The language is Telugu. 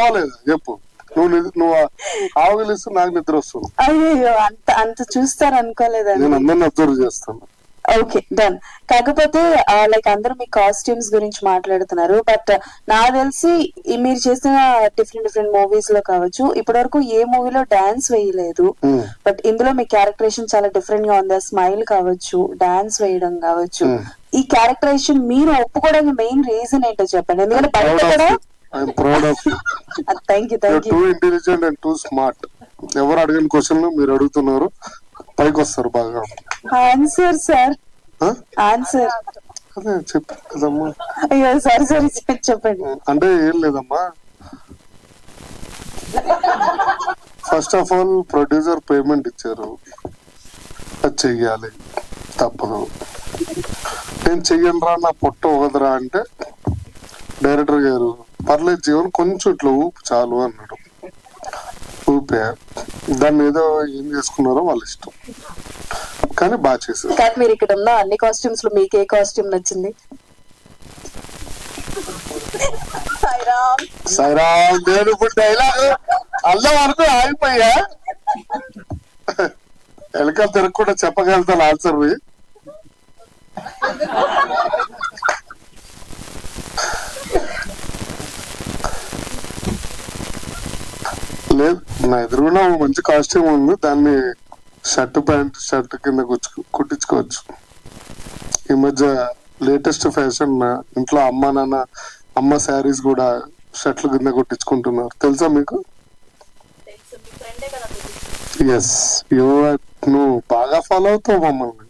చెప్పాలేదు చెప్పు. నువ్వు ఆవులిస్తూ నాకు నిద్ర వస్తుంది. అయ్యో అంత అంత చూస్తారు అనుకోలేదండి. నేను అందరిని అబ్జర్వ్ చేస్తాను. Okay done. కాకపోతే లైక్ అందరూ మీ కాస్ట్యూమ్స్ గురించి మాట్లాడుతున్నారు, బట్ నాకు తెలిసి మీరు చేసిన డిఫరెంట్ మూవీస్ లో కావచ్చు, ఇప్పటి వరకు ఏ మూవీలో డాన్స్ వేయలేదు. బట్ ఇందులో మీ క్యారెక్టరేషన్ చాలా డిఫరెంట్ గా ఉంది. స్మైల్ కావచ్చు, డాన్స్ వేయడం కావచ్చు. ఈ క్యారెక్టరేషన్ మీరు ఒప్పుకోవడానికి మెయిన్ రీజన్ ఏంటో చెప్పండి. ఎందుకంటే బయట కూడా thank you too intelligent and two smart. ఎవరు అడిగిన క్వశ్చన్ మీరు అడుగుతున్నారు, పైకి వస్తారు బాగా. ఆన్సర్ సార్, ఆన్సర్ అదే చెప్పు కదమ్మా. అయ్యో సారీ సారీ చెప్పండి. అంటే ఏం లేదమ్మా, first of all producer payment ఇచ్చారు, అది చెయ్యాలి, తప్పదు. నేను చెయ్యనురా, నా పొట్ట ఒకదిరా అంటే డైరెక్టర్ గారు పర్లేదు జీవన్ కొంచెం ఇట్లా ఊపు చాలు అన్నాడు. ఊపే దాన్ని ఏదో ఏం చేసుకున్నారో వాళ్ళ ఇష్టం, కానీ బాగా చేశారు. కానీ మీరు ఇక్కడ ఉన్న అన్ని కాస్ట్యూమ్స్ లో మీకు ఏ కాస్ట్యూమ్ నచ్చింది? సాయిరామ్. నేను ఇప్పుడు డైలాగ్ అల్లం వరకు ఆగిపోయా, వెనకాల తిరగకుండా చెప్పగలుగుతాను ఆన్సర్. లేదు, నా ఎదురుగా మంచి కాస్ట్యూమ్ ఉంది, దాన్ని షర్ట్ కింద కుట్టించుకోవచ్చు. ఈ మధ్య లేటెస్ట్ ఫ్యాషన్, ఇంట్లో అమ్మ శారీస్ కూడా షర్ట్ల కింద కుట్టించుకుంటున్నారు, తెలుసా మీకు? ఎస్, నువ్వు బాగా ఫాలో అవుతావు మమ్మల్ని.